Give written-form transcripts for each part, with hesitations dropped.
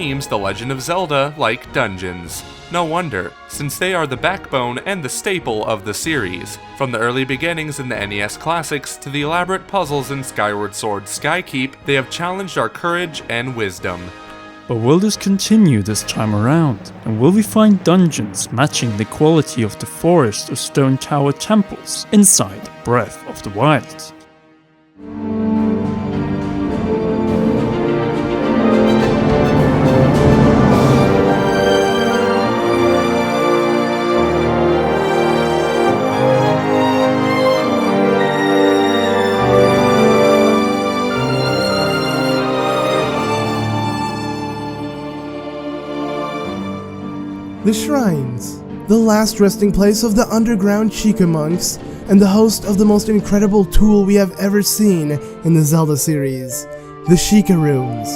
seems the Legend of Zelda like dungeons. No wonder, since they are the backbone and the staple of the series. From the early beginnings in the NES classics to the elaborate puzzles in Skyward Sword Skykeep, they have challenged our courage and wisdom. But will this continue this time around? And will we find dungeons matching the quality of the forest or stone tower temples inside Breath of the Wild? The Shrines, the last resting place of the underground Sheikah monks, and the host of the most incredible tool we have ever seen in the Zelda series, the Sheikah Runes.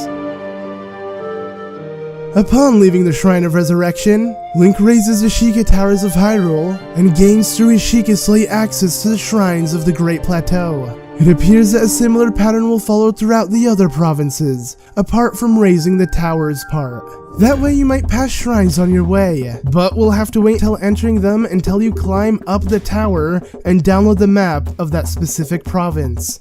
Upon leaving the Shrine of Resurrection, Link raises the Sheikah Towers of Hyrule and gains through his Sheikah Slate access to the Shrines of the Great Plateau. It appears that a similar pattern will follow throughout the other provinces, apart from raising the towers part. That way you might pass shrines on your way, but we'll have to wait till entering them until you climb up the tower and download the map of that specific province.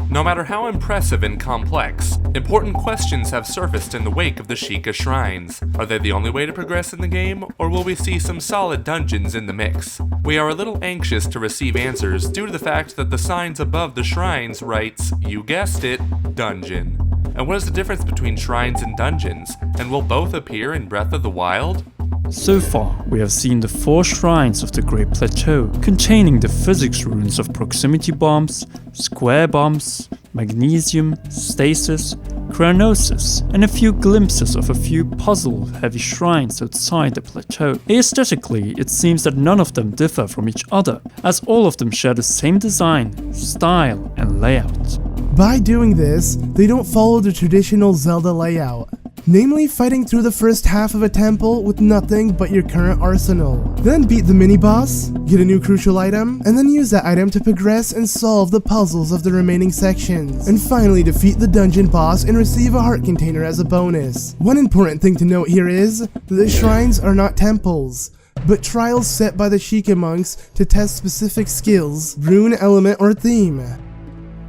No matter how impressive and complex, important questions have surfaced in the wake of the Sheikah Shrines. Are they the only way to progress in the game, or will we see some solid dungeons in the mix? We are a little anxious to receive answers due to the fact that the signs above the shrines writes, you guessed it, dungeon. And what is the difference between shrines and dungeons, and will both appear in Breath of the Wild? So far, we have seen the 4 shrines of the Great Plateau, containing the physics runes of proximity bombs, square bombs, magnesium, stasis, chronosis, and a few glimpses of a few puzzle-heavy shrines outside the plateau. Aesthetically, it seems that none of them differ from each other, as all of them share the same design, style, and layout. By doing this, they don't follow the traditional Zelda layout, namely fighting through the first half of a temple with nothing but your current arsenal. Then beat the mini-boss, get a new crucial item, and then use that item to progress and solve the puzzles of the remaining sections. And finally defeat the dungeon boss and receive a heart container as a bonus. One important thing to note here is that the shrines are not temples, but trials set by the Sheikah monks to test specific skills, rune, element, or theme.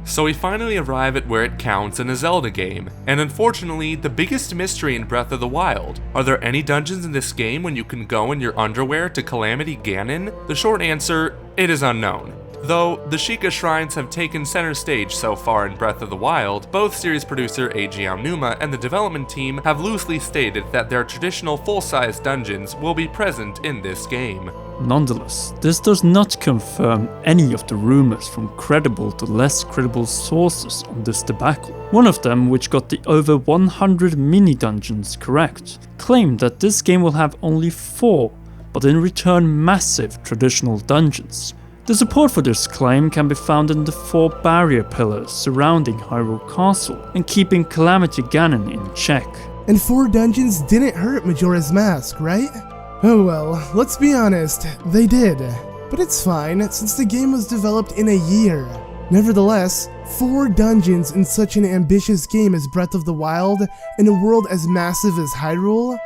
So we finally arrive at where it counts in a Zelda game, and unfortunately, the biggest mystery in Breath of the Wild. Are there any dungeons in this game when you can go in your underwear to Calamity Ganon? The short answer, it is unknown. Though the Sheikah Shrines have taken center stage so far in Breath of the Wild, both series producer Eiji Aonuma and the development team have loosely stated that their traditional full-size dungeons will be present in this game. Nonetheless, this does not confirm any of the rumors from credible to less credible sources on this debacle. One of them, which got the over 100 mini-dungeons correct, claimed that this game will have only 4, but in return massive traditional dungeons. The support for this claim can be found in the 4 barrier pillars surrounding Hyrule Castle and keeping Calamity Ganon in check. And 4 dungeons didn't hurt Majora's Mask, right? Oh well, let's be honest, they did. But it's fine, since the game was developed in a year. Nevertheless, 4 dungeons in such an ambitious game as Breath of the Wild, in a world as massive as Hyrule,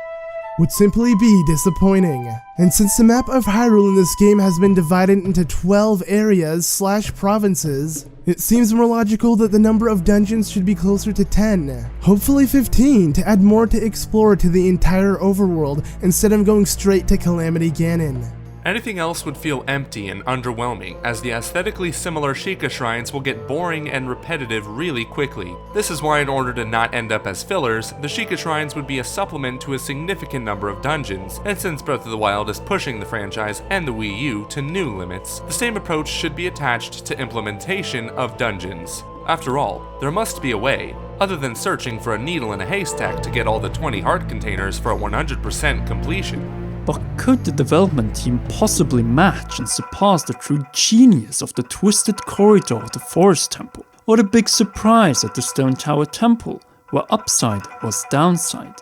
would simply be disappointing. And since the map of Hyrule in this game has been divided into 12 areas / provinces, it seems more logical that the number of dungeons should be closer to 10, hopefully 15, to add more to explore to the entire overworld instead of going straight to Calamity Ganon. Anything else would feel empty and underwhelming, as the aesthetically similar Sheikah Shrines will get boring and repetitive really quickly. This is why, in order to not end up as fillers, the Sheikah Shrines would be a supplement to a significant number of dungeons, and since Breath of the Wild is pushing the franchise and the Wii U to new limits, the same approach should be attached to implementation of dungeons. After all, there must be a way, other than searching for a needle in a haystack to get all the 20 heart containers for a 100% completion. But could the development team possibly match and surpass the true genius of the twisted corridor of the Forest Temple, or the big surprise at the Stone Tower Temple, where upside was downside?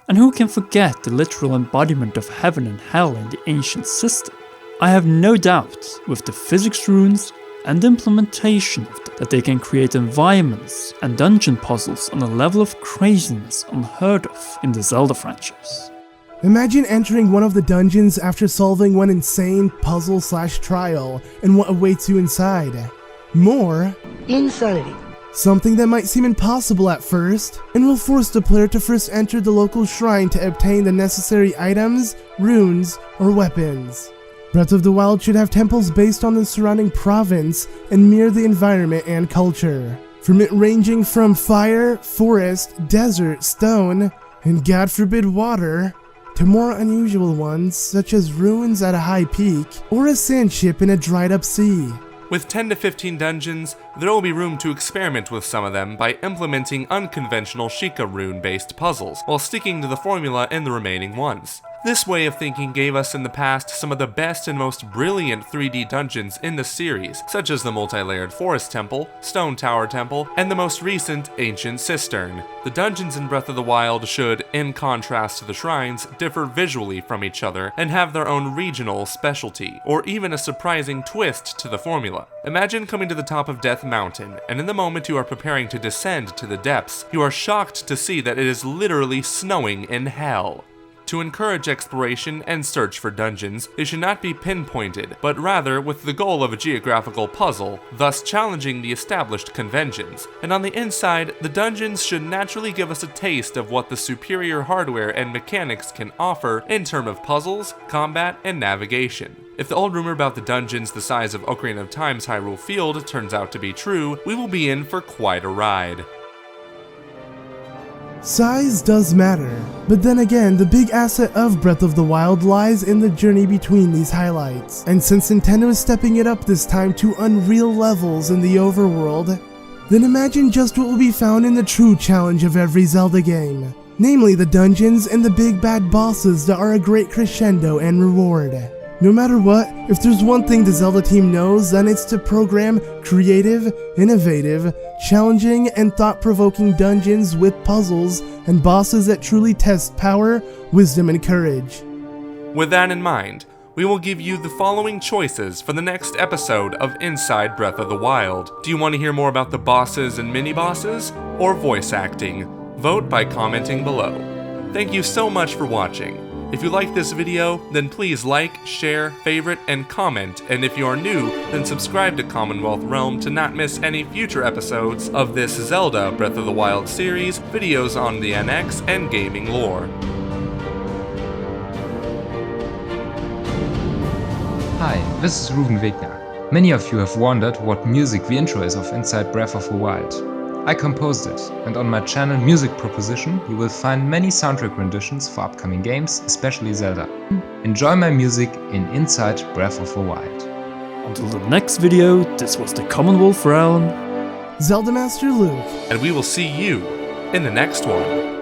And who can forget the literal embodiment of heaven and hell in the ancient system? I have no doubt, with the physics runes, and implementation of them, that they can create environments and dungeon puzzles on a level of craziness unheard of in the Zelda franchise. Imagine entering one of the dungeons after solving one insane puzzle/trial and what awaits you inside. More insanity. Something that might seem impossible at first, and will force the player to first enter the local shrine to obtain the necessary items, runes, or weapons. Breath of the Wild should have temples based on the surrounding province and mirror the environment and culture. From it ranging from fire, forest, desert, stone, and God forbid water, to more unusual ones such as ruins at a high peak or a sand ship in a dried up sea. With 10 to 15 dungeons, there will be room to experiment with some of them by implementing unconventional Sheikah rune-based puzzles, while sticking to the formula in the remaining ones. This way of thinking gave us in the past some of the best and most brilliant 3D dungeons in the series, such as the multi-layered Forest Temple, Stone Tower Temple, and the most recent Ancient Cistern. The dungeons in Breath of the Wild should, in contrast to the shrines, differ visually from each other and have their own regional specialty, or even a surprising twist to the formula. Imagine coming to the top of Death Mountain, and in the moment you are preparing to descend to the depths, you are shocked to see that it is literally snowing in hell. To encourage exploration and search for dungeons, they should not be pinpointed, but rather with the goal of a geographical puzzle, thus challenging the established conventions. And on the inside, the dungeons should naturally give us a taste of what the superior hardware and mechanics can offer in terms of puzzles, combat, and navigation. If the old rumor about the dungeons the size of Ocarina of Time's Hyrule Field turns out to be true, we will be in for quite a ride. Size does matter, but then again, the big asset of Breath of the Wild lies in the journey between these highlights. And since Nintendo is stepping it up this time to unreal levels in the overworld, then imagine just what will be found in the true challenge of every Zelda game. Namely the dungeons and the big bad bosses that are a great crescendo and reward. No matter what, if there's one thing the Zelda team knows, then it's to program creative, innovative, challenging, and thought-provoking dungeons with puzzles and bosses that truly test power, wisdom, and courage. With that in mind, we will give you the following choices for the next episode of Inside Breath of the Wild. Do you want to hear more about the bosses and mini-bosses, or voice acting? Vote by commenting below. Thank you so much for watching. If you like this video, then please like, share, favorite, and comment, and if you are new, then subscribe to Commonwealth Realm to not miss any future episodes of this Zelda Breath of the Wild series, videos on the NX, and gaming lore. Hi, this is Ruben Wegner. Many of you have wondered what music the intro is of Inside Breath of the Wild. I composed it, and on my channel Music Proposition you will find many soundtrack renditions for upcoming games, especially Zelda. Enjoy my music in Inside Breath of the Wild. Until the next video, this was the Commonwealth Realm, ZeldaMaster Luke. And we will see you in the next one.